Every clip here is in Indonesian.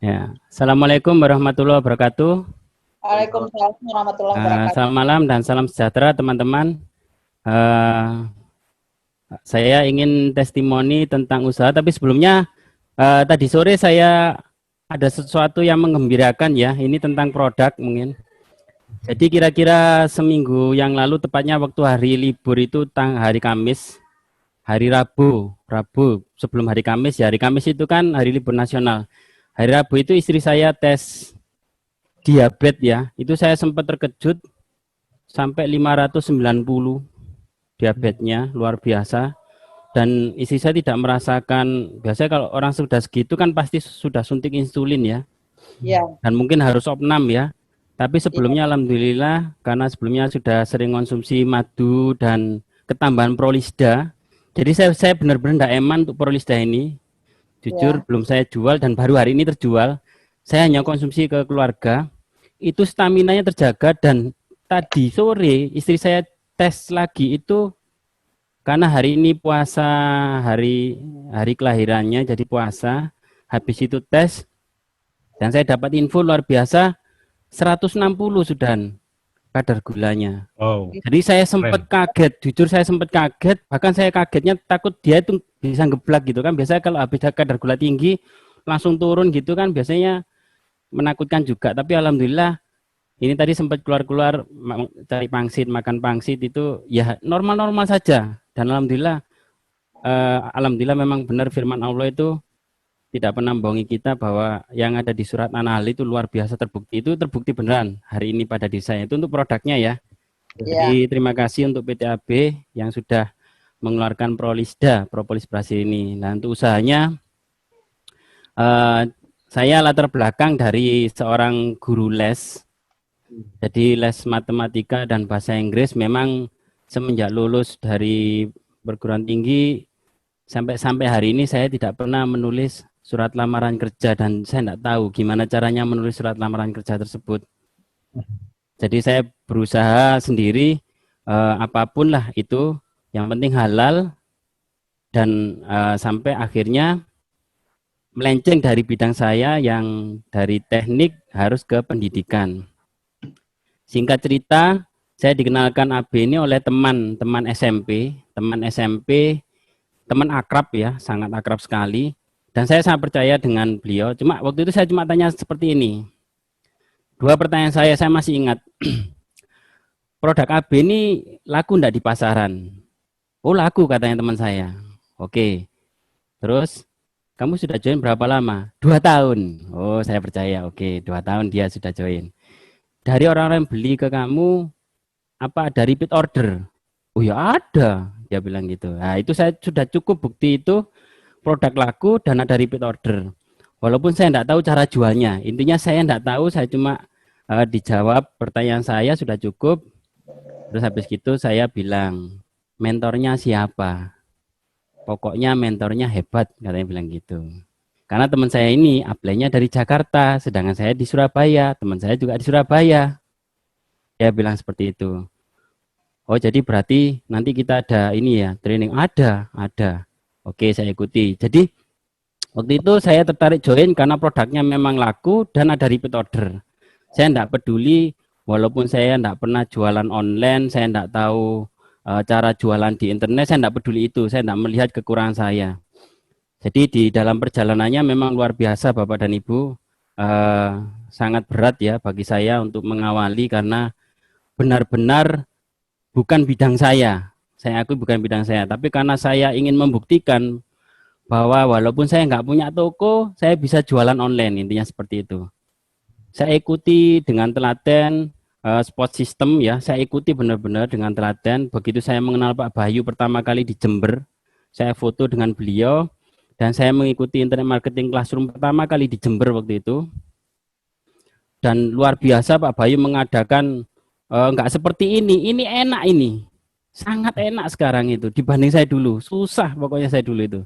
Ya. Assalamualaikum warahmatullahi wabarakatuh. Waalaikumsalam warahmatullahi wabarakatuh. Selamat malam dan salam sejahtera teman-teman. Eh, saya ingin testimoni tentang usaha, tapi sebelumnya tadi sore saya ada sesuatu yang menggembirakan ya. Ini tentang produk mungkin. Jadi kira-kira seminggu yang lalu, tepatnya waktu hari libur itu hari Kamis, hari Rabu sebelum hari Kamis ya. Hari Kamis itu kan hari libur nasional. Hari Rabu itu istri saya tes diabetes ya. Itu saya sempat terkejut sampai 590 diabetesnya, luar biasa. Dan istri saya tidak merasakan, biasanya kalau orang sudah segitu kan pasti sudah suntik insulin ya. Ya. Dan mungkin harus opnam ya. Tapi sebelumnya alhamdulillah, karena sebelumnya sudah sering konsumsi madu dan ketambahan Prolisda. Jadi saya benar-benar tidak eman untuk Prolisda ini. Jujur belum saya jual dan baru hari ini terjual. Saya hanya konsumsi ke keluarga. Itu staminanya terjaga, dan tadi sore istri saya tes lagi itu karena hari ini puasa, hari kelahirannya, jadi puasa. Habis itu tes dan saya dapat info luar biasa, 160 sudah kadar gulanya. Oh. Jadi saya sempat kaget, jujur saya sempat kaget, bahkan saya kagetnya takut dia itu bisa ngeblak gitu kan. Biasanya kalau habis kadar gula tinggi langsung turun gitu kan, biasanya menakutkan juga. Tapi alhamdulillah ini tadi sempat keluar-keluar cari pangsit, makan pangsit itu ya normal-normal saja. Dan alhamdulillah, alhamdulillah memang benar firman Allah itu tidak pernah membohongi kita bahwa yang ada di surat An-Nahl itu luar biasa terbukti. Itu terbukti beneran hari ini pada diri saya. Itu untuk produknya ya. Jadi terima kasih untuk PT AB yang sudah mengeluarkan Prolisda, propolis Brasil ini. Nah untuk usahanya, saya latar belakang dari seorang guru les. Jadi les matematika dan bahasa Inggris. Memang semenjak lulus dari perguruan tinggi sampai hari ini saya tidak pernah menulis surat lamaran kerja, dan saya tidak tahu gimana caranya menulis surat lamaran kerja tersebut. Jadi saya berusaha sendiri, apapun lah itu, yang penting halal, dan sampai akhirnya melenceng dari bidang saya yang dari teknik harus ke pendidikan. Singkat cerita, saya dikenalkan AB ini oleh teman SMP, teman akrab ya, sangat akrab sekali. Dan saya sangat percaya dengan beliau. Cuma waktu itu saya cuma tanya seperti ini. Dua pertanyaan saya masih ingat. Produk AB ini laku enggak di pasaran? Oh laku, katanya teman saya. Oke. Terus, kamu sudah join berapa lama? 2 tahun. Oh saya percaya, oke 2 tahun dia sudah join. Dari orang-orang yang beli ke kamu, apa ada repeat order? Oh ya ada, dia bilang gitu. Nah itu saya sudah cukup bukti itu produk laku dan ada repeat order. Walaupun saya tidak tahu cara jualnya. Intinya saya tidak tahu, saya cuma dijawab pertanyaan saya sudah cukup. Terus habis itu saya bilang, mentornya siapa? Pokoknya mentornya hebat, katanya bilang gitu. Karena teman saya ini apply-nya dari Jakarta, sedangkan saya di Surabaya, teman saya juga di Surabaya. Dia bilang seperti itu. Oh jadi berarti nanti kita ada ini ya, training. Ada. Oke saya ikuti. Jadi waktu itu saya tertarik join karena produknya memang laku dan ada repeat order. Saya tidak peduli, walaupun saya tidak pernah jualan online, saya tidak tahu cara jualan di internet, saya tidak peduli itu. Saya tidak melihat kekurangan saya. Jadi di dalam perjalanannya memang luar biasa Bapak dan Ibu, sangat berat ya bagi saya untuk mengawali karena benar-benar bukan bidang saya. Saya akui bukan bidang saya, tapi karena saya ingin membuktikan bahwa walaupun saya nggak punya toko, saya bisa jualan online, intinya seperti itu. Saya ikuti dengan telaten spot system ya, saya ikuti benar-benar dengan telaten. Begitu saya mengenal Pak Bayu pertama kali di Jember, saya foto dengan beliau. Dan saya mengikuti internet marketing classroom pertama kali di Jember waktu itu. Dan luar biasa Pak Bayu mengadakan, nggak seperti ini enak ini. Sangat enak sekarang itu, dibanding saya dulu. Susah pokoknya saya dulu itu.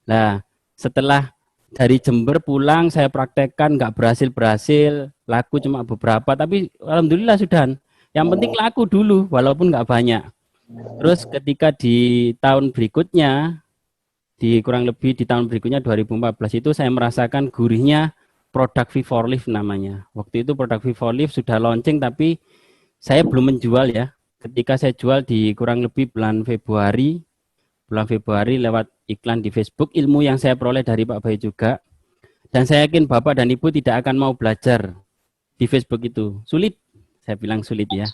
Nah setelah dari Jember pulang, saya praktekkan, nggak berhasil, laku cuma beberapa. Tapi alhamdulillah sudah. Yang penting laku dulu, walaupun nggak banyak. Terus ketika di tahun berikutnya, kurang lebih di tahun berikutnya 2014 itu saya merasakan gurihnya produk V4Live namanya. Waktu itu produk V4Live sudah launching tapi saya belum menjual ya. Ketika saya jual di kurang lebih bulan Februari lewat iklan di Facebook, ilmu yang saya peroleh dari Pak Bayu juga. Dan saya yakin Bapak dan Ibu tidak akan mau belajar di Facebook itu. Sulit, saya bilang sulit ya.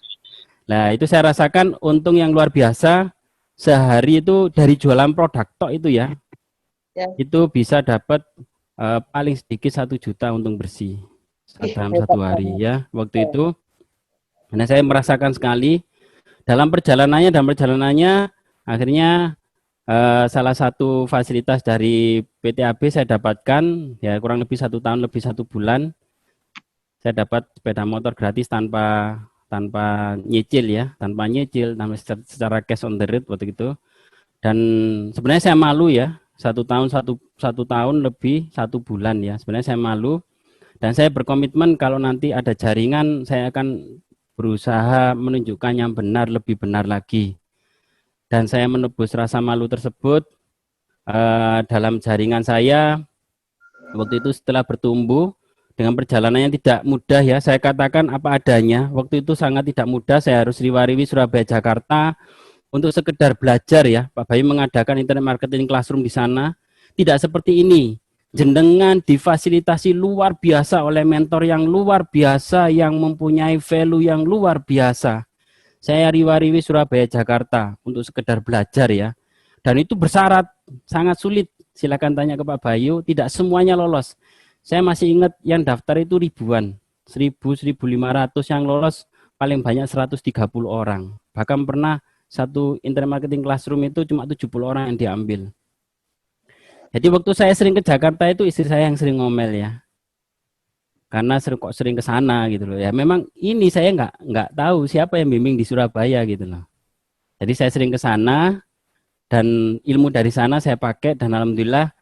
Nah, itu saya rasakan untung yang luar biasa. Sehari itu dari jualan produk tok itu ya. Itu bisa dapat paling sedikit 1 juta untung bersih dalam 1 hari ya waktu itu. Nah, saya merasakan sekali dalam perjalanannya akhirnya salah satu fasilitas dari PTAB saya dapatkan ya kurang lebih 1 tahun lebih 1 bulan saya dapat sepeda motor gratis tanpa nyicil ya, tanpa secara cash on the road waktu itu. Dan sebenarnya saya malu ya, 1 tahun lebih 1 bulan ya. Sebenarnya saya malu dan saya berkomitmen kalau nanti ada jaringan saya akan berusaha menunjukkan yang benar, lebih benar lagi. Dan saya menebus rasa malu tersebut dalam jaringan saya waktu itu setelah bertumbuh dengan perjalanan yang tidak mudah ya. Saya katakan apa adanya. Waktu itu sangat tidak mudah. Saya harus riwariwi Surabaya Jakarta untuk sekedar belajar ya. Pak Bayu mengadakan internet marketing classroom di sana. Tidak seperti ini. Jenengan difasilitasi luar biasa oleh mentor yang luar biasa yang mempunyai value yang luar biasa. Saya riwariwi Surabaya Jakarta untuk sekedar belajar ya. Dan itu bersyarat sangat sulit. Silakan tanya ke Pak Bayu, tidak semuanya lolos. Saya masih ingat yang daftar itu ribuan. 1.000, 1.500 yang lolos paling banyak 130 orang. Bahkan pernah satu internet marketing classroom itu cuma 70 orang yang diambil. Jadi waktu saya sering ke Jakarta itu istri saya yang sering ngomel ya. Karena sering ke sana gitu loh. Ya memang ini saya nggak tahu siapa yang bimbing di Surabaya gitu loh. Jadi saya sering ke sana dan ilmu dari sana saya pakai dan alhamdulillah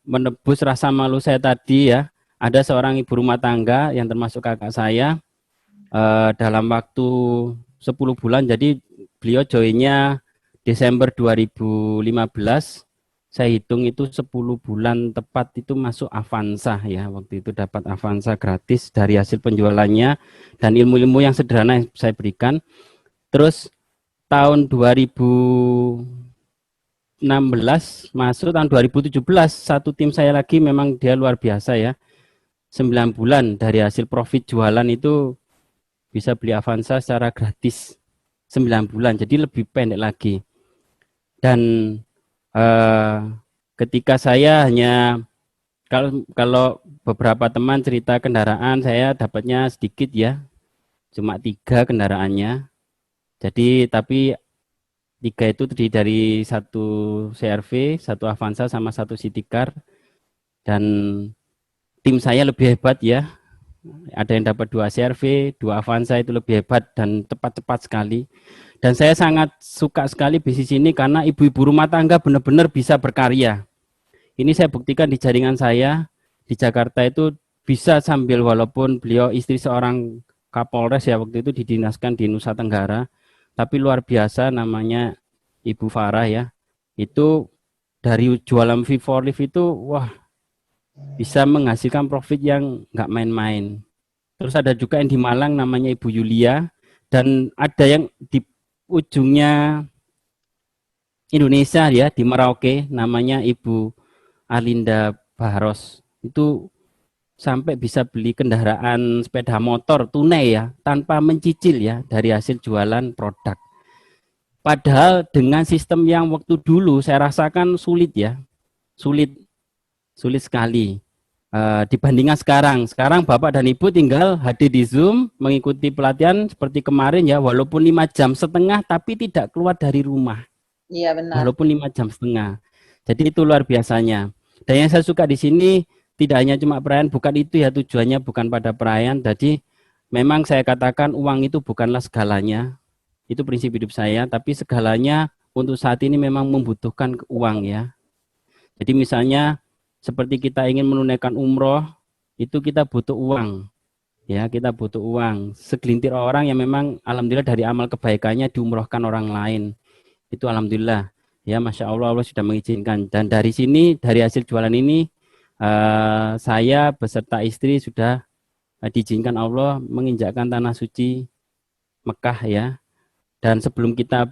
menebus rasa malu saya tadi ya. Ada seorang ibu rumah tangga yang termasuk kakak saya dalam waktu 10 bulan. Jadi beliau joinnya Desember 2015. Saya hitung itu 10 bulan tepat itu masuk Avanza ya. Waktu itu dapat Avanza gratis dari hasil penjualannya dan ilmu-ilmu yang sederhana yang saya berikan. Terus tahun 2016 masuk tahun 2017 satu tim saya lagi memang dia luar biasa ya. 9 bulan dari hasil profit jualan itu bisa beli Avanza secara gratis 9 bulan. Jadi lebih pendek lagi. Dan ketika saya hanya kalau beberapa teman cerita kendaraan saya dapatnya sedikit ya, cuma 3 kendaraannya. Jadi tapi 3 itu terdiri dari 1 CR-V, 1 Avanza sama 1 City Car. Dan tim saya lebih hebat ya. Ada yang dapat 2 CR-V, 2 Avanza itu lebih hebat dan cepat-cepat sekali. Dan saya sangat suka sekali bisnis ini karena ibu-ibu rumah tangga benar-benar bisa berkarya. Ini saya buktikan di jaringan saya di Jakarta itu bisa sambil walaupun beliau istri seorang Kapolres ya waktu itu didinaskan di Nusa Tenggara. Tapi luar biasa namanya Ibu Farah ya. Itu dari jualan V4Live itu wah bisa menghasilkan profit yang nggak main-main. Terus ada juga yang di Malang namanya Ibu Yulia dan ada yang di ujungnya Indonesia ya di Merauke namanya Ibu Alinda Baros. Itu sampai bisa beli kendaraan sepeda motor tunai ya tanpa mencicil ya dari hasil jualan produk. Padahal dengan sistem yang waktu dulu saya rasakan sulit ya. Sulit sekali. Dibandingkan sekarang. Sekarang Bapak dan Ibu tinggal hadir di Zoom, mengikuti pelatihan seperti kemarin ya, walaupun 5,5 jam tapi tidak keluar dari rumah. Iya benar. Walaupun 5,5 jam. Jadi itu luar biasanya. Dan yang saya suka di sini tidak hanya cuma perayaan, bukan itu ya tujuannya, bukan pada perayaan. Jadi memang saya katakan uang itu bukanlah segalanya. Itu prinsip hidup saya, tapi segalanya untuk saat ini memang membutuhkan uang ya. Jadi misalnya seperti kita ingin menunaikan umroh, itu kita butuh uang. Ya, kita butuh uang. Segelintir orang yang memang alhamdulillah dari amal kebaikannya diumrohkan orang lain. Itu alhamdulillah. Ya, Masya Allah, Allah sudah mengizinkan. Dan dari sini, dari hasil jualan ini, saya beserta istri sudah diizinkan Allah menginjakkan tanah suci Mekah ya. Dan sebelum kita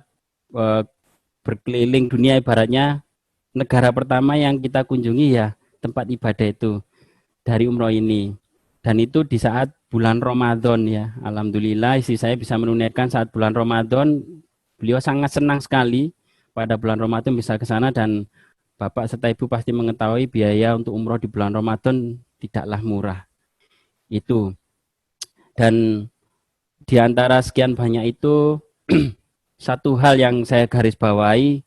berkeliling dunia, ibaratnya negara pertama yang kita kunjungi ya tempat ibadah itu dari umroh ini. Dan itu di saat bulan Ramadan ya. Alhamdulillah istri saya bisa menunaikan saat bulan Ramadan. Beliau sangat senang sekali pada bulan Ramadan bisa ke sana, dan Bapak serta Ibu pasti mengetahui biaya untuk umroh di bulan Ramadan tidaklah murah. Itu. Dan di antara sekian banyak itu satu hal yang saya garis bawahi,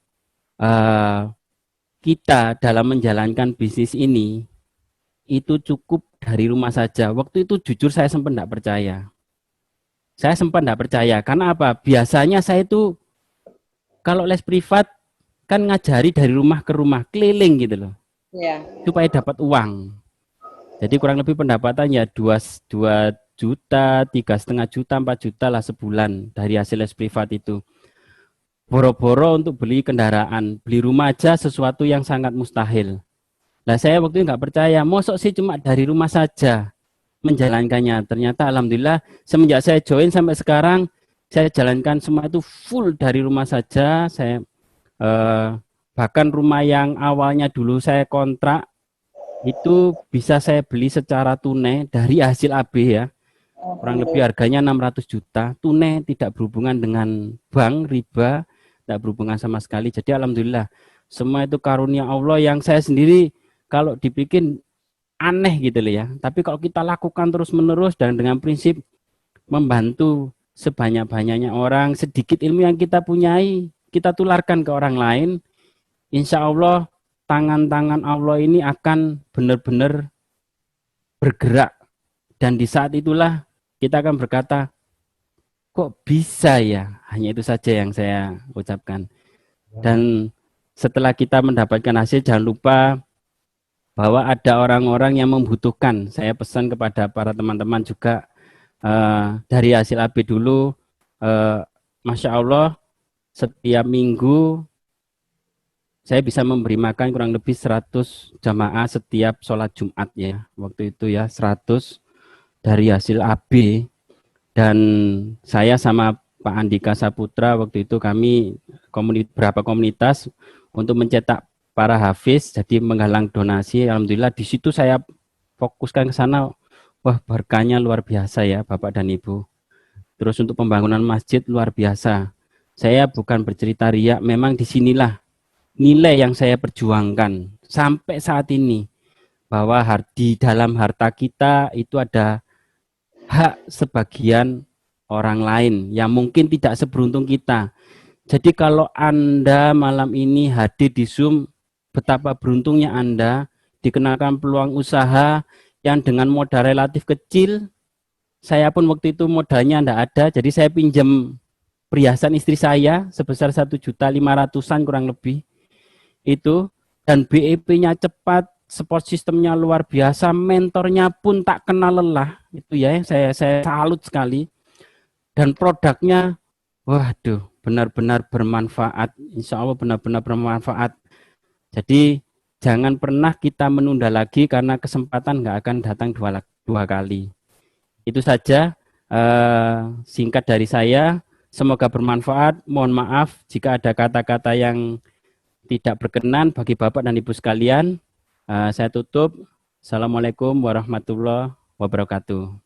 kita dalam menjalankan bisnis ini itu cukup dari rumah saja. Waktu itu jujur saya sempat tidak percaya. Saya sempat tidak percaya karena apa? Biasanya saya itu kalau les privat kan ngajari dari rumah ke rumah, keliling gitu loh. Iya. Supaya dapat uang. Jadi kurang lebih pendapatannya 2 juta, 3,5 juta, 4 juta lah sebulan dari hasil les privat itu. Boro-boro untuk beli kendaraan, beli rumah aja sesuatu yang sangat mustahil. Nah saya waktu itu nggak percaya, mosok sih cuma dari rumah saja menjalankannya. Ternyata alhamdulillah semenjak saya join sampai sekarang, saya jalankan semua itu full dari rumah saja. Saya bahkan rumah yang awalnya dulu saya kontrak, itu bisa saya beli secara tunai dari hasil AB ya. Kurang lebih harganya 600 juta, tunai, tidak berhubungan dengan bank, riba, tidak berhubungan sama sekali. Jadi alhamdulillah, semua itu karunia Allah yang saya sendiri kalau dipikir aneh gitu loh ya. Tapi kalau kita lakukan terus-menerus dan dengan prinsip membantu sebanyak-banyaknya orang, sedikit ilmu yang kita punyai, kita tularkan ke orang lain, insya Allah tangan-tangan Allah ini akan benar-benar bergerak. Dan di saat itulah kita akan berkata, kok bisa ya? Hanya itu saja yang saya ucapkan. Dan setelah kita mendapatkan hasil, jangan lupa bahwa ada orang-orang yang membutuhkan. Saya pesan kepada para teman-teman juga, dari hasil AB dulu, Masya Allah, setiap minggu saya bisa memberi makan kurang lebih 100 jamaah setiap sholat Jumat ya. Waktu itu ya 100 dari hasil AB. Dan saya sama Pak Andika Saputra waktu itu kami beberapa komunitas untuk mencetak para hafiz, jadi menggalang donasi. Alhamdulillah di situ saya fokuskan ke sana. Wah, berkahnya luar biasa ya Bapak dan Ibu. Terus untuk pembangunan masjid luar biasa. Saya bukan bercerita riak, memang disinilah nilai yang saya perjuangkan sampai saat ini, bahwa di dalam harta kita itu ada hak sebagian orang lain yang mungkin tidak seberuntung kita. Jadi kalau Anda malam ini hadir di Zoom, betapa beruntungnya Anda dikenakan peluang usaha yang dengan modal relatif kecil. Saya pun waktu itu modalnya tidak ada, jadi saya pinjam perhiasan istri saya sebesar 1.500.000-an kurang lebih. Itu, dan BEP-nya cepat, support sistemnya luar biasa, mentornya pun tak kenal lelah. Itu ya, saya salut sekali. Dan produknya, waduh, benar-benar bermanfaat. Insya Allah benar-benar bermanfaat. Jadi jangan pernah kita menunda lagi karena kesempatan nggak akan datang dua kali. Itu saja singkat dari saya. Semoga bermanfaat. Mohon maaf jika ada kata-kata yang tidak berkenan bagi Bapak dan Ibu sekalian. Saya tutup. Assalamualaikum warahmatullahi wabarakatuh.